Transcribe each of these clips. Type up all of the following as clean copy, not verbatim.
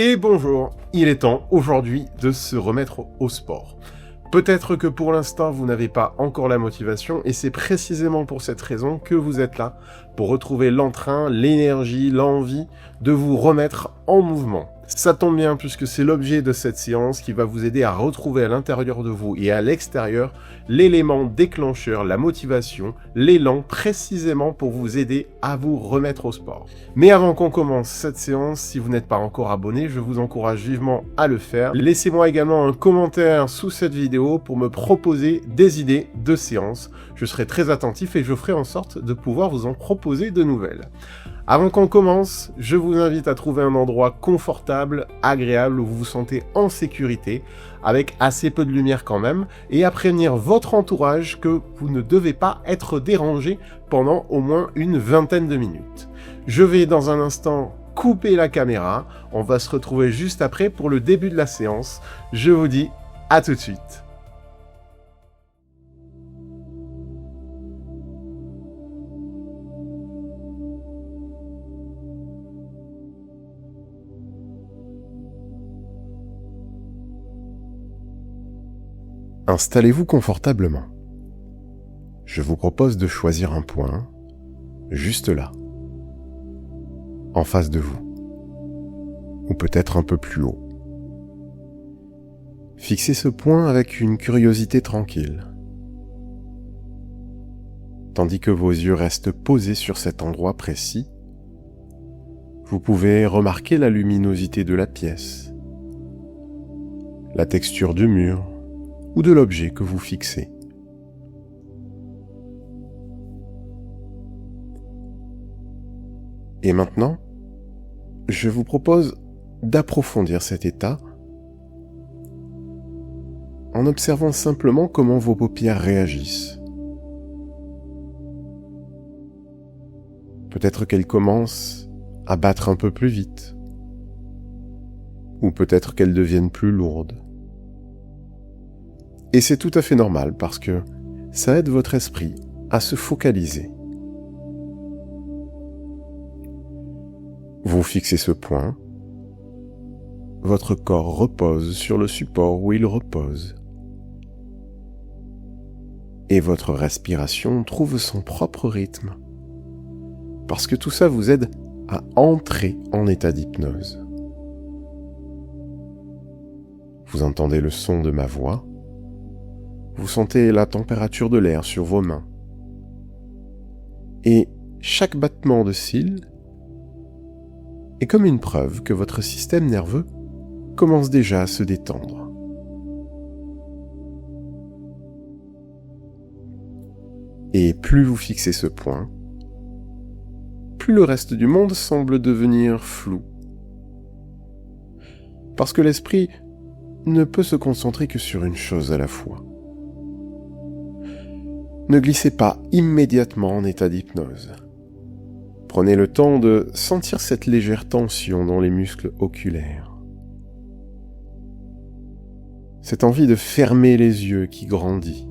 Et bonjour, il est temps aujourd'hui de se remettre au sport. Peut-être que pour l'instant vous n'avez pas encore la motivation et c'est précisément pour cette raison que vous êtes là, pour retrouver l'entrain, l'énergie, l'envie de vous remettre en mouvement. Ça tombe bien puisque c'est l'objet de cette séance qui va vous aider à retrouver à l'intérieur de vous et à l'extérieur l'élément déclencheur, la motivation, l'élan précisément pour vous aider à vous remettre au sport. Mais avant qu'on commence cette séance, si vous n'êtes pas encore abonné, je vous encourage vivement à le faire. Laissez-moi également un commentaire sous cette vidéo pour me proposer des idées de séances. Je serai très attentif et je ferai en sorte de pouvoir vous en proposer de nouvelles. Avant qu'on commence, je vous invite à trouver un endroit confortable, agréable, où vous vous sentez en sécurité, avec assez peu de lumière quand même, et à prévenir votre entourage que vous ne devez pas être dérangé pendant au moins une vingtaine de minutes. Je vais dans un instant couper la caméra, on va se retrouver juste après pour le début de la séance. Je vous dis à tout de suite. Installez-vous confortablement. Je vous propose de choisir un point, juste là, en face de vous, ou peut-être un peu plus haut. Fixez ce point avec une curiosité tranquille, tandis que vos yeux restent posés sur cet endroit précis. Vous pouvez remarquer la luminosité de la pièce, la texture du mur, ou de l'objet que vous fixez. Et maintenant, je vous propose d'approfondir cet état en observant simplement comment vos paupières réagissent. Peut-être qu'elles commencent à battre un peu plus vite, ou peut-être qu'elles deviennent plus lourdes. Et c'est tout à fait normal parce que ça aide votre esprit à se focaliser. Vous fixez ce point, votre corps repose sur le support où il repose. Et votre respiration trouve son propre rythme, parce que tout ça vous aide à entrer en état d'hypnose. Vous entendez le son de ma voix. Vous sentez la température de l'air sur vos mains. Et chaque battement de cils est comme une preuve que votre système nerveux commence déjà à se détendre. Et plus vous fixez ce point, plus le reste du monde semble devenir flou. Parce que l'esprit ne peut se concentrer que sur une chose à la fois. Ne glissez pas immédiatement en état d'hypnose. Prenez le temps de sentir cette légère tension dans les muscles oculaires. Cette envie de fermer les yeux qui grandit.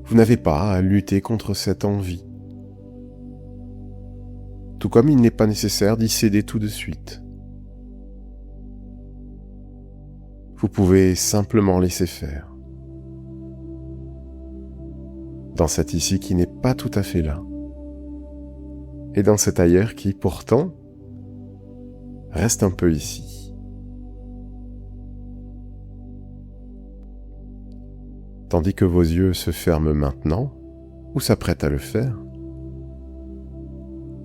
Vous n'avez pas à lutter contre cette envie. Tout comme il n'est pas nécessaire d'y céder tout de suite. Vous pouvez simplement laisser faire. Dans cet ici qui n'est pas tout à fait là. Et dans cet ailleurs qui, pourtant, reste un peu ici. Tandis que vos yeux se ferment maintenant, ou s'apprêtent à le faire,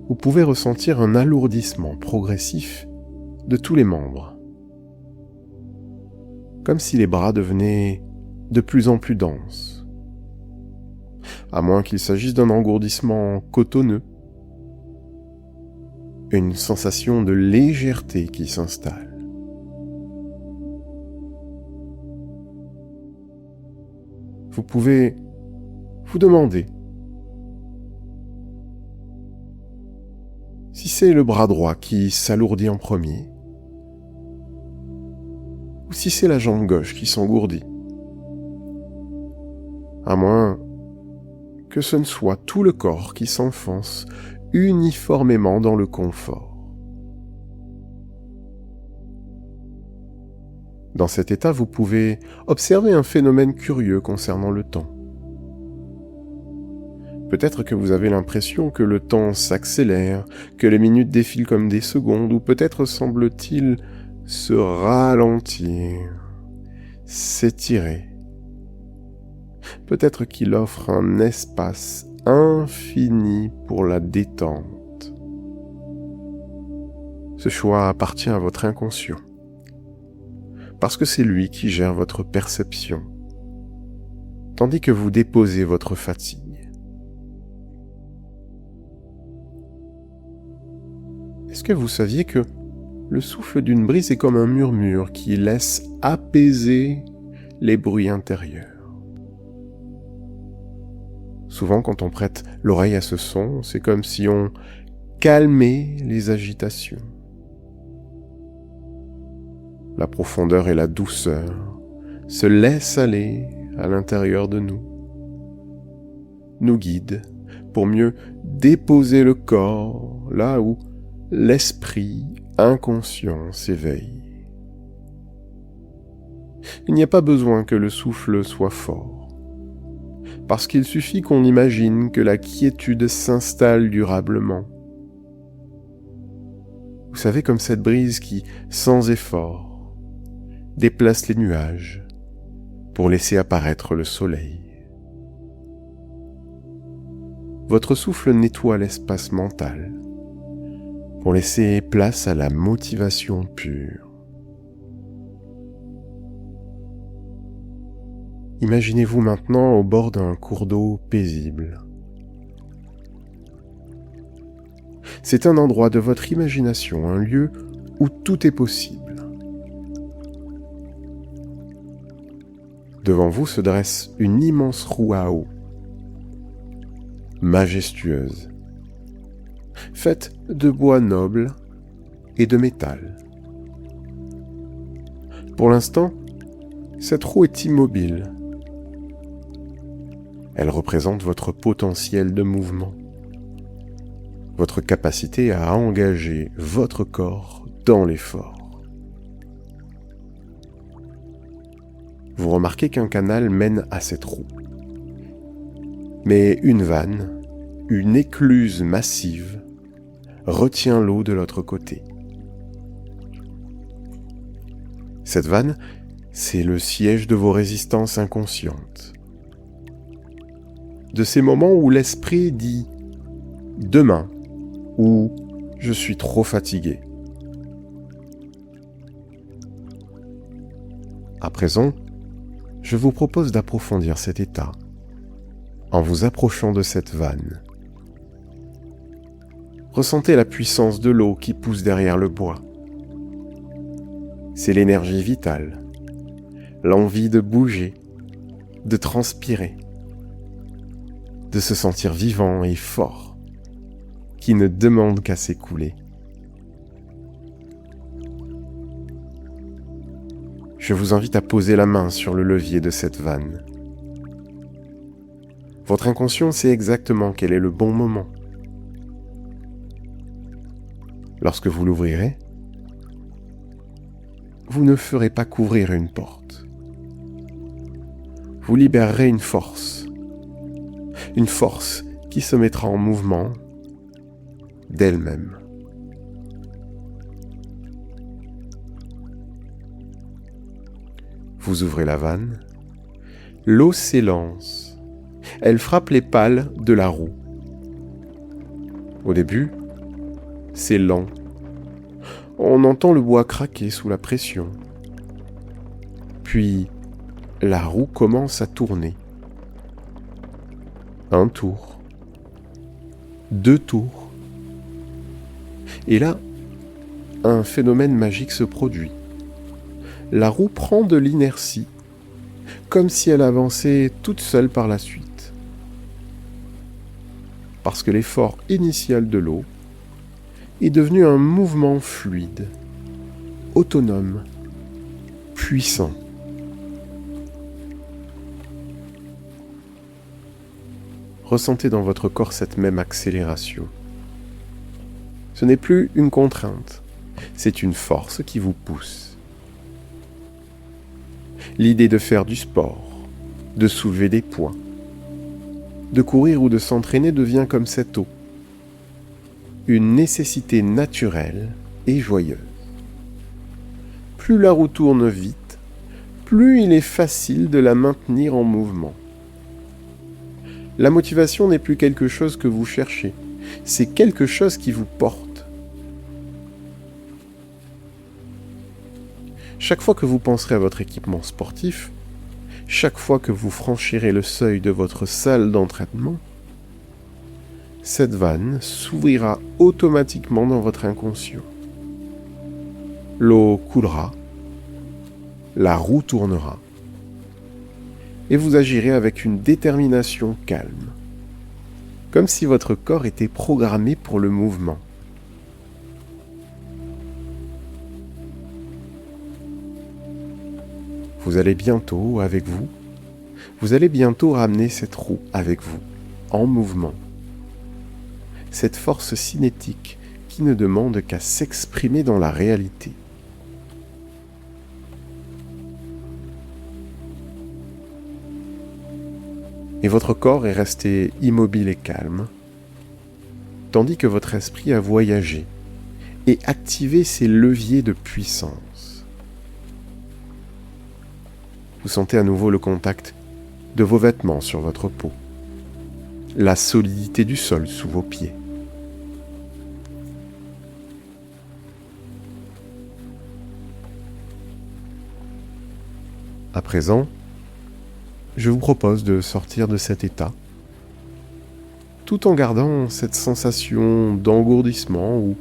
vous pouvez ressentir un alourdissement progressif de tous les membres. Comme si les bras devenaient de plus en plus denses, à moins qu'il s'agisse d'un engourdissement cotonneux, une sensation de légèreté qui s'installe. Vous pouvez vous demander si c'est le bras droit qui s'alourdit en premier, ou si c'est la jambe gauche qui s'engourdit. À moins que ce ne soit tout le corps qui s'enfonce uniformément dans le confort. Dans cet état, vous pouvez observer un phénomène curieux concernant le temps. Peut-être que vous avez l'impression que le temps s'accélère, que les minutes défilent comme des secondes, ou peut-être semble-t-il se ralentir, s'étirer. Peut-être qu'il offre un espace infini pour la détente. Ce choix appartient à votre inconscient, parce que c'est lui qui gère votre perception, tandis que vous déposez votre fatigue. Est-ce que vous saviez que le souffle d'une brise est comme un murmure qui laisse apaiser les bruits intérieurs? Souvent, quand on prête l'oreille à ce son, c'est comme si on calmait les agitations. La profondeur et la douceur se laissent aller à l'intérieur de nous, nous guident pour mieux déposer le corps là où l'esprit inconscient s'éveille. Il n'y a pas besoin que le souffle soit fort, parce qu'il suffit qu'on imagine que la quiétude s'installe durablement. Vous savez, comme cette brise qui, sans effort, déplace les nuages pour laisser apparaître le soleil. Votre souffle nettoie l'espace mental pour laisser place à la motivation pure. Imaginez-vous maintenant au bord d'un cours d'eau paisible. C'est un endroit de votre imagination, un lieu où tout est possible. Devant vous se dresse une immense roue à eau, majestueuse, faite de bois noble et de métal. Pour l'instant, cette roue est immobile. Elle représente votre potentiel de mouvement, votre capacité à engager votre corps dans l'effort. Vous remarquez qu'un canal mène à cette roue. Mais une vanne, une écluse massive, retient l'eau de l'autre côté. Cette vanne, c'est le siège de vos résistances inconscientes. De ces moments où l'esprit dit « demain » ou « je suis trop fatigué ». À présent, je vous propose d'approfondir cet état en vous approchant de cette vanne. Ressentez la puissance de l'eau qui pousse derrière le bois. C'est l'énergie vitale, l'envie de bouger, de transpirer, de se sentir vivant et fort, qui ne demande qu'à s'écouler. Je vous invite à poser la main sur le levier de cette vanne. Votre inconscient sait exactement quel est le bon moment. Lorsque vous l'ouvrirez, vous ne ferez pas qu'ouvrir une porte. Vous libérerez une force qui se mettra en mouvement d'elle-même. Vous ouvrez la vanne, l'eau s'élance, elle frappe les pales de la roue. Au début, c'est lent. On entend le bois craquer sous la pression. Puis, la roue commence à tourner. Un tour, 2 tours. Et là, un phénomène magique se produit. La roue prend de l'inertie, comme si elle avançait toute seule par la suite. Parce que l'effort initial de l'eau est devenu un mouvement fluide, autonome, puissant. Ressentez dans votre corps cette même accélération, Ce n'est plus une contrainte, c'est une force qui vous pousse. L'idée de faire du sport, de soulever des poids, de courir ou de s'entraîner devient comme cette eau, une nécessité naturelle et joyeuse. Plus la roue tourne vite, plus il est facile de la maintenir en mouvement. La motivation n'est plus quelque chose que vous cherchez, c'est quelque chose qui vous porte. Chaque fois que vous penserez à votre équipement sportif, chaque fois que vous franchirez le seuil de votre salle d'entraînement, cette vanne s'ouvrira automatiquement dans votre inconscient. L'eau coulera, la roue tournera, et vous agirez avec une détermination calme, comme si votre corps était programmé pour le mouvement. Vous allez bientôt ramener cette roue avec vous, en mouvement. Cette force cinétique qui ne demande qu'à s'exprimer dans la réalité. Et votre corps est resté immobile et calme, tandis que votre esprit a voyagé et activé ses leviers de puissance. Vous sentez à nouveau le contact de vos vêtements sur votre peau, la solidité du sol sous vos pieds. À présent, je vous propose de sortir de cet état, tout en gardant cette sensation d'engourdissement ou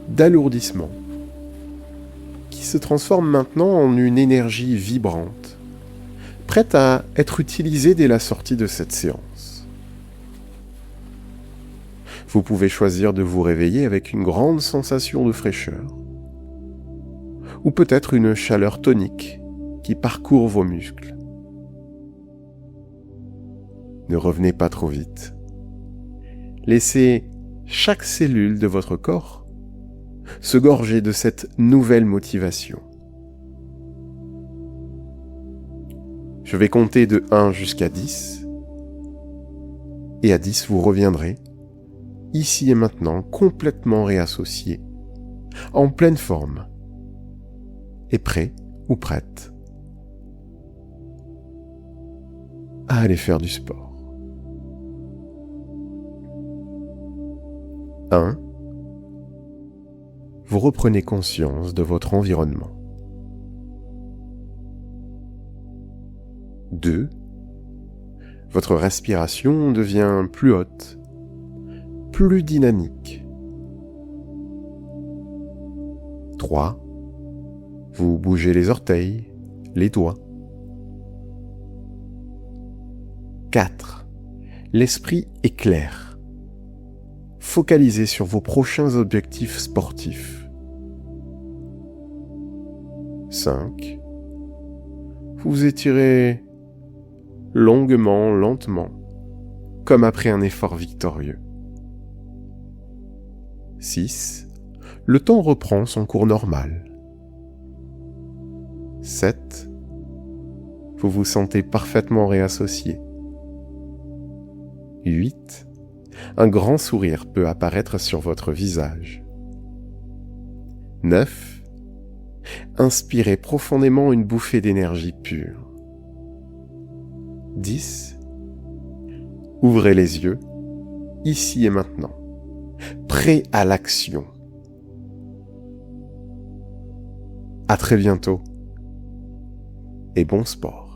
d'alourdissement, qui se transforme maintenant en une énergie vibrante, prête à être utilisée dès la sortie de cette séance. Vous pouvez choisir de vous réveiller avec une grande sensation de fraîcheur, ou peut-être une chaleur tonique qui parcourt vos muscles. Ne revenez pas trop vite. Laissez chaque cellule de votre corps se gorger de cette nouvelle motivation. Je vais compter de 1 jusqu'à 10. Et à 10, vous reviendrez, ici et maintenant, complètement réassocié, en pleine forme, et prêt ou prête à aller faire du sport. 1. Vous reprenez conscience de votre environnement. 2. Votre respiration devient plus haute, plus dynamique. 3. Vous bougez les orteils, les doigts. 4. L'esprit est clair. Focalisez sur vos prochains objectifs sportifs. 5. Vous étirez longuement, lentement, comme après un effort victorieux. 6. Le temps reprend son cours normal. 7. Vous vous sentez parfaitement réassocié. 8. Un grand sourire peut apparaître sur votre visage. 9. Inspirez profondément une bouffée d'énergie pure. 10. Ouvrez les yeux, ici et maintenant, prêt à l'action. À très bientôt et bon sport.